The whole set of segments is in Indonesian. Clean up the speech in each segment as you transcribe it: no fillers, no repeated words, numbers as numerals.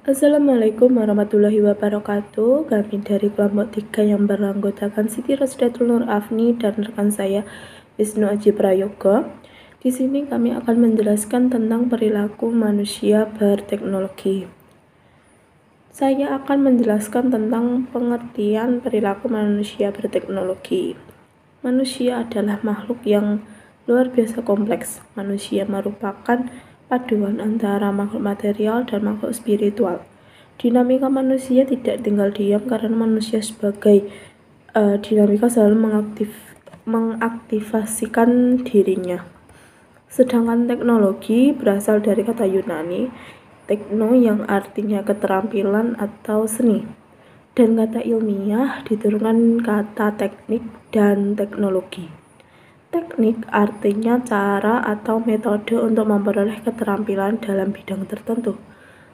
Assalamualaikum warahmatullahi wabarakatuh. Kami dari kelompok 3 yang beranggotakan Siti Rosdatul Nur Afni dan rekan saya Wisnu Aji Prayoga. Di sini kami akan menjelaskan tentang perilaku manusia berteknologi. Saya akan menjelaskan tentang pengertian perilaku manusia berteknologi. Manusia adalah makhluk yang luar biasa kompleks. Manusia merupakan paduan antara makhluk material dan makhluk spiritual. Dinamika manusia tidak tinggal diam karena manusia sebagai dinamika selalu mengaktifasikan dirinya. Sedangkan teknologi berasal dari kata Yunani, tekno yang artinya keterampilan atau seni. Dan kata ilmiah diturunkan kata teknik dan teknologi. Teknik artinya cara atau metode untuk memperoleh keterampilan dalam bidang tertentu.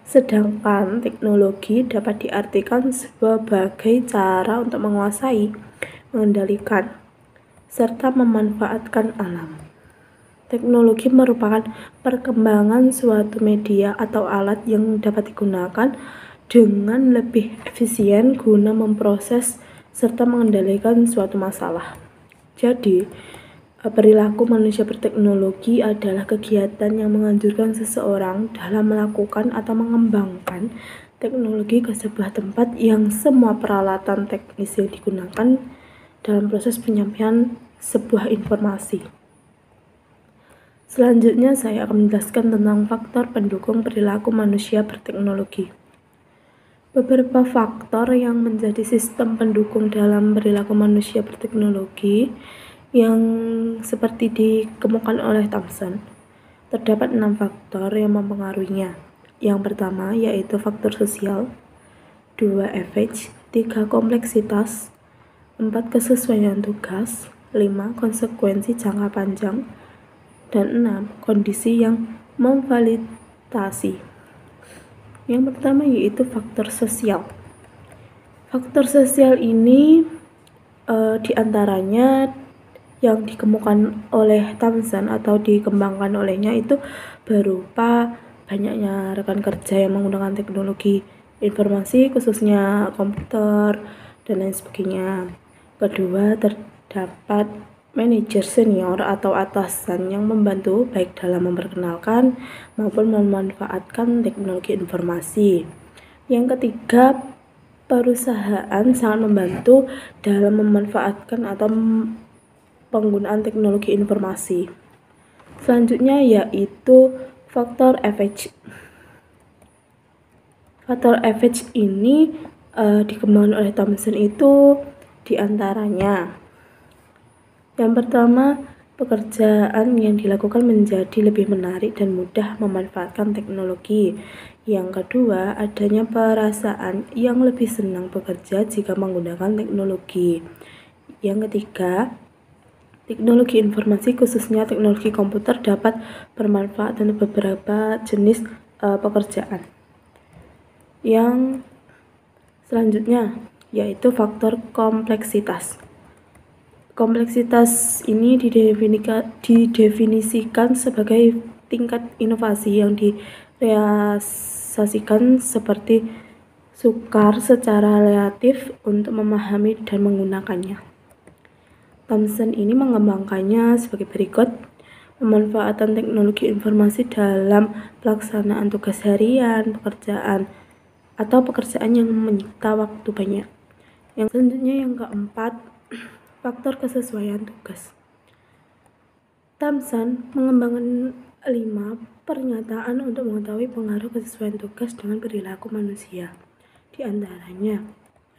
Sedangkan teknologi dapat diartikan sebagai cara untuk menguasai, mengendalikan, serta memanfaatkan alam. Teknologi merupakan perkembangan suatu media atau alat yang dapat digunakan dengan lebih efisien guna memproses serta mengendalikan suatu masalah. Jadi, perilaku manusia berteknologi adalah kegiatan yang menganjurkan seseorang dalam melakukan atau mengembangkan teknologi ke sebuah tempat yang semua peralatan teknis yang digunakan dalam proses penyampaian sebuah informasi. Selanjutnya saya akan menjelaskan tentang faktor pendukung perilaku manusia berteknologi. Beberapa faktor yang menjadi sistem pendukung dalam perilaku manusia berteknologi yang seperti dikemukakan oleh Thomson. Terdapat 6 faktor yang mempengaruhinya. Yang pertama yaitu faktor sosial, 2 efek, 3 kompleksitas, 4 kesesuaian tugas, 5 konsekuensi jangka panjang, dan 6 kondisi yang memvalidasi. Yang pertama yaitu faktor sosial. Faktor sosial ini diantaranya yang dikemukakan oleh Thomson atau dikembangkan olehnya itu berupa banyaknya rekan kerja yang menggunakan teknologi informasi khususnya komputer dan lain sebagainya. Kedua, terdapat manajer senior atau atasan yang membantu baik dalam memperkenalkan maupun memanfaatkan teknologi informasi. Yang ketiga, perusahaan sangat membantu dalam memanfaatkan atau penggunaan teknologi informasi. Selanjutnya yaitu faktor efek. Faktor efek ini dikembangkan oleh Thomson itu diantaranya. Yang pertama, pekerjaan yang dilakukan menjadi lebih menarik dan mudah memanfaatkan teknologi. Yang kedua, adanya perasaan yang lebih senang bekerja jika menggunakan teknologi. Yang ketiga, teknologi informasi khususnya teknologi komputer dapat bermanfaat untuk beberapa jenis pekerjaan. Yang selanjutnya yaitu faktor kompleksitas. Kompleksitas ini didefinisikan sebagai tingkat inovasi yang direalisasikan seperti sukar secara relatif untuk memahami dan menggunakannya. Thomson ini mengembangkannya sebagai berikut: pemanfaatan teknologi informasi dalam pelaksanaan tugas harian, pekerjaan yang menyita waktu banyak. Yang selanjutnya yang keempat, faktor kesesuaian tugas. Thomson mengembangkan 5 pernyataan untuk mengetahui pengaruh kesesuaian tugas dengan perilaku manusia. Di antaranya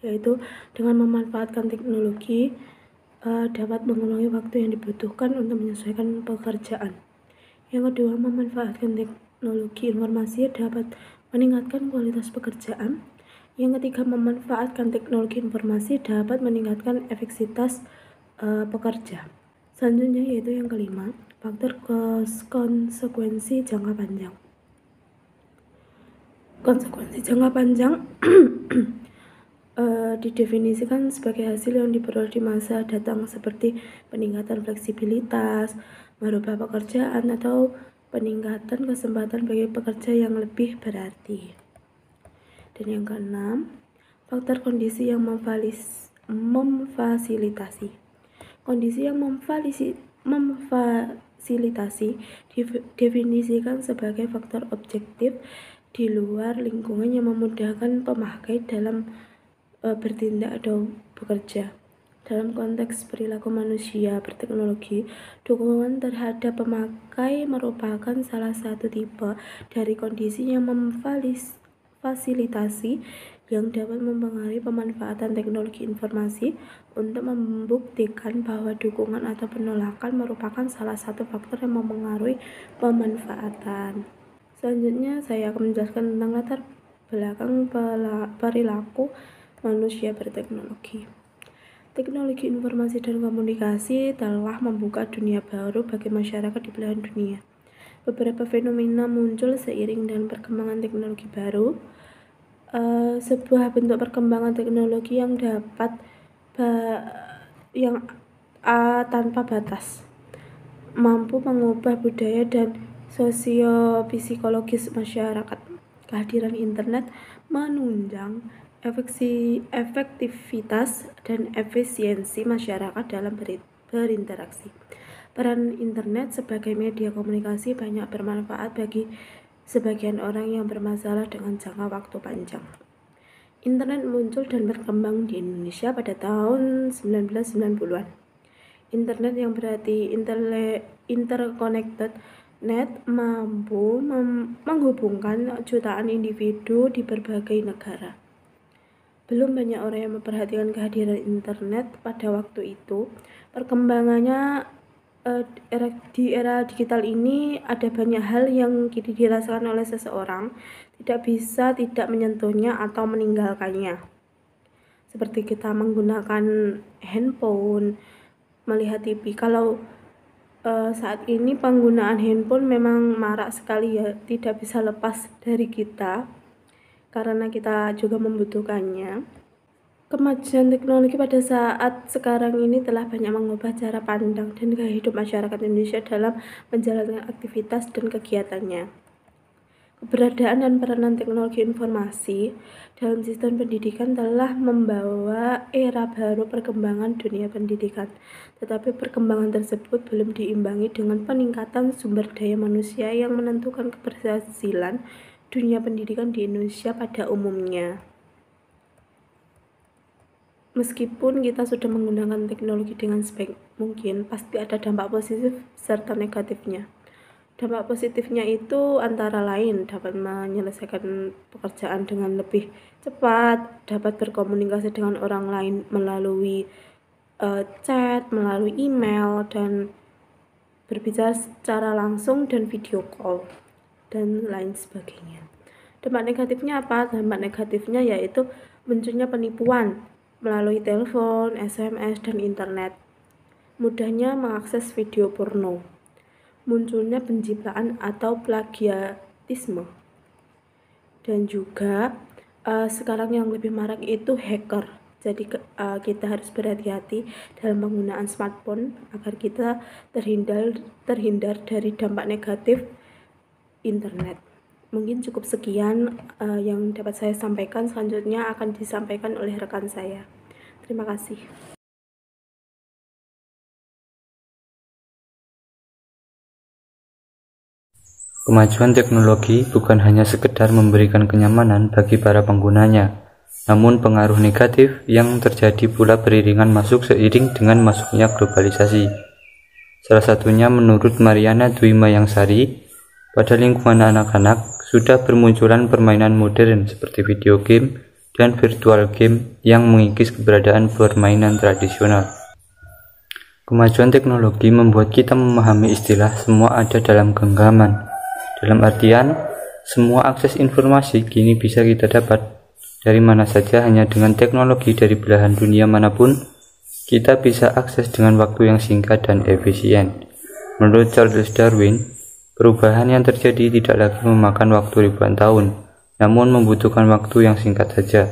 yaitu dengan memanfaatkan teknologi dapat mengurangi waktu yang dibutuhkan untuk menyesuaikan pekerjaan. Yang kedua, memanfaatkan teknologi informasi dapat meningkatkan kualitas pekerjaan. Yang ketiga, memanfaatkan teknologi informasi dapat meningkatkan efektivitas pekerja. Selanjutnya yaitu yang kelima, faktor konsekuensi jangka panjang. Konsekuensi jangka panjang didefinisikan sebagai hasil yang diperoleh di masa datang seperti peningkatan fleksibilitas, merubah pekerjaan, atau peningkatan kesempatan bagi pekerja yang lebih berarti. Dan yang keenam, faktor kondisi yang memfasilitasi. Kondisi yang memfasilitasi definisikan sebagai faktor objektif di luar lingkungan yang memudahkan pemakai dalam bertindak atau bekerja. Dalam konteks perilaku manusia berteknologi, dukungan terhadap pemakai merupakan salah satu tipe dari kondisi yang memfasilitasi yang dapat mempengaruhi pemanfaatan teknologi informasi untuk membuktikan bahwa dukungan atau penolakan merupakan salah satu faktor yang mempengaruhi pemanfaatan. Selanjutnya saya akan menjelaskan tentang latar belakang perilaku manusia berteknologi. Teknologi informasi dan komunikasi telah membuka dunia baru bagi masyarakat di belahan dunia. Beberapa fenomena muncul seiring dengan perkembangan teknologi baru. Sebuah bentuk perkembangan teknologi yang tanpa batas, mampu mengubah budaya dan sosiopsikologis masyarakat. Kehadiran internet menunjang efektivitas dan efisiensi masyarakat dalam berinteraksi. Peran internet sebagai media komunikasi banyak bermanfaat bagi sebagian orang yang bermasalah dengan jangka waktu panjang. Internet muncul dan berkembang di Indonesia pada tahun 1990-an. Internet yang berarti interconnected net mampu menghubungkan jutaan individu di berbagai negara. Belum banyak orang yang memperhatikan kehadiran internet pada waktu itu. Perkembangannya di era digital ini ada banyak hal yang kini dirasakan oleh seseorang tidak bisa tidak menyentuhnya atau meninggalkannya. Seperti kita menggunakan handphone, melihat TV. Kalau saat ini penggunaan handphone memang marak sekali ya, tidak bisa lepas dari kita karena kita juga membutuhkannya. Kemajuan teknologi pada saat sekarang ini telah banyak mengubah cara pandang dan gaya hidup masyarakat Indonesia dalam menjalankan aktivitas dan kegiatannya. Keberadaan dan peranan teknologi informasi dalam sistem pendidikan telah membawa era baru perkembangan dunia pendidikan. Tetapi perkembangan tersebut belum diimbangi dengan peningkatan sumber daya manusia yang menentukan keberhasilan dunia pendidikan di Indonesia pada umumnya. Meskipun kita sudah menggunakan teknologi dengan sebaik mungkin, pasti ada dampak positif serta negatifnya. Dampak positifnya itu antara lain dapat menyelesaikan pekerjaan dengan lebih cepat, dapat berkomunikasi dengan orang lain melalui chat, melalui email, dan berbicara secara langsung dan video call, dan lain sebagainya. Dampak negatifnya apa? Dampak negatifnya yaitu munculnya penipuan melalui telepon, SMS, dan internet. Mudahnya mengakses video porno. Munculnya pencitraan atau plagiatisme. Dan juga sekarang yang lebih marak itu hacker. Jadi kita harus berhati-hati dalam penggunaan smartphone agar kita terhindar dari dampak negatif internet. Mungkin cukup sekian yang dapat saya sampaikan. Selanjutnya akan disampaikan oleh rekan saya. Terima kasih. Kemajuan teknologi bukan hanya sekedar memberikan kenyamanan bagi para penggunanya, namun pengaruh negatif yang terjadi pula beriringan masuk seiring dengan masuknya globalisasi. Salah satunya menurut Mariana Dwi Mayangsari, pada lingkungan anak-anak sudah bermunculan permainan modern seperti video game dan virtual game yang mengikis keberadaan permainan tradisional. Kemajuan teknologi membuat kita memahami istilah semua ada dalam genggaman. Dalam artian, semua akses informasi kini bisa kita dapat dari mana saja hanya dengan teknologi dari belahan dunia manapun. Kita bisa akses dengan waktu yang singkat dan efisien. Menurut Charles Darwin, perubahan yang terjadi tidak lagi memakan waktu ribuan tahun, namun membutuhkan waktu yang singkat saja.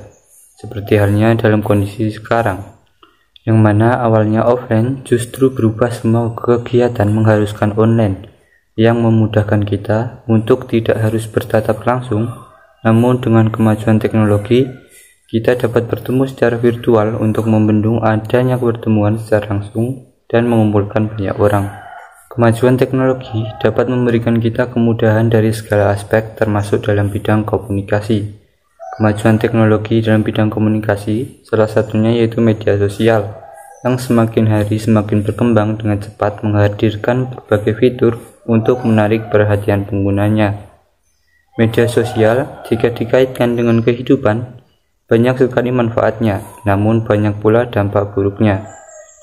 Seperti halnya dalam kondisi sekarang, yang mana awalnya offline justru berubah semua kegiatan mengharuskan online, yang memudahkan kita untuk tidak harus bertatap langsung Namun dengan kemajuan teknologi, kita dapat bertemu secara virtual untuk membendung adanya pertemuan secara langsung dan mengumpulkan banyak orang. Kemajuan teknologi dapat memberikan kita kemudahan dari segala aspek termasuk dalam bidang komunikasi. Kemajuan teknologi dalam bidang komunikasi salah satunya yaitu media sosial yang semakin hari semakin berkembang dengan cepat menghadirkan berbagai fitur untuk menarik perhatian penggunanya. Media sosial jika dikaitkan dengan kehidupan banyak sekali manfaatnya, namun banyak pula dampak buruknya.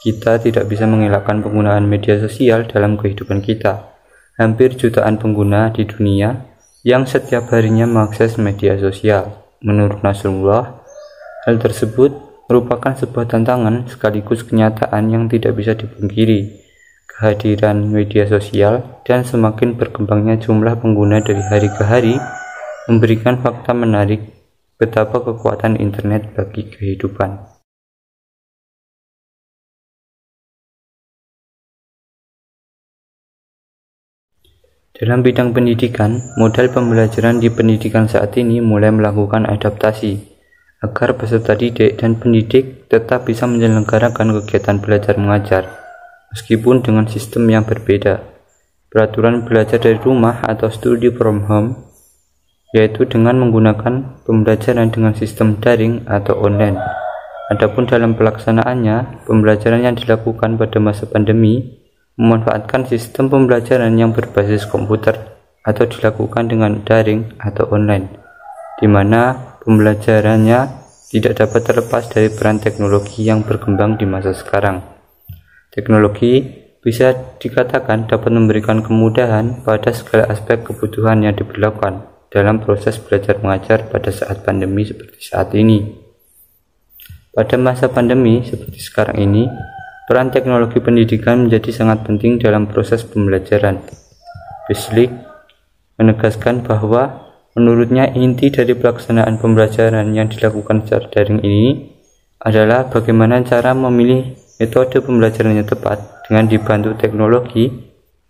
Kita tidak bisa mengelakkan penggunaan media sosial dalam kehidupan kita. Hampir jutaan pengguna di dunia yang setiap harinya mengakses media sosial. Menurut Nasrullah, hal tersebut merupakan sebuah tantangan sekaligus kenyataan yang tidak bisa dipungkiri. Kehadiran media sosial dan semakin berkembangnya jumlah pengguna dari hari ke hari memberikan fakta menarik betapa kekuatan internet bagi kehidupan. Dalam bidang pendidikan, model pembelajaran di pendidikan saat ini mulai melakukan adaptasi agar peserta didik dan pendidik tetap bisa menyelenggarakan kegiatan belajar mengajar, meskipun dengan sistem yang berbeda. Peraturan belajar dari rumah atau study from home yaitu dengan menggunakan pembelajaran dengan sistem daring atau online. Adapun dalam pelaksanaannya, pembelajaran yang dilakukan pada masa pandemi memanfaatkan sistem pembelajaran yang berbasis komputer atau dilakukan dengan daring atau online, di mana pembelajarannya tidak dapat terlepas dari peran teknologi yang berkembang di masa sekarang. Teknologi bisa dikatakan dapat memberikan kemudahan pada segala aspek kebutuhan yang diperlukan dalam proses belajar mengajar pada saat pandemi seperti saat ini. Pada masa pandemi seperti sekarang ini, peran teknologi pendidikan menjadi sangat penting dalam proses pembelajaran. Bislik menegaskan bahwa menurutnya inti dari pelaksanaan pembelajaran yang dilakukan secara daring ini adalah bagaimana cara memilih metode pembelajaran yang tepat dengan dibantu teknologi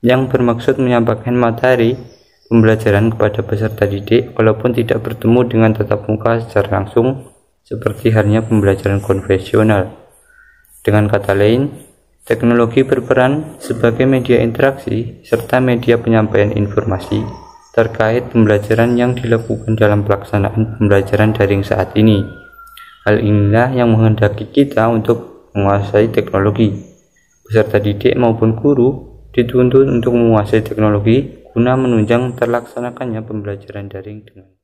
yang bermaksud menyampaikan materi pembelajaran kepada peserta didik walaupun tidak bertemu dengan tatap muka secara langsung seperti halnya pembelajaran konvensional. Dengan kata lain, teknologi berperan sebagai media interaksi serta media penyampaian informasi terkait pembelajaran yang dilakukan dalam pelaksanaan pembelajaran daring saat ini. Hal inilah yang menghendaki kita untuk menguasai teknologi. Peserta didik maupun guru dituntut untuk menguasai teknologi guna menunjang terlaksanakannya pembelajaran daring dengan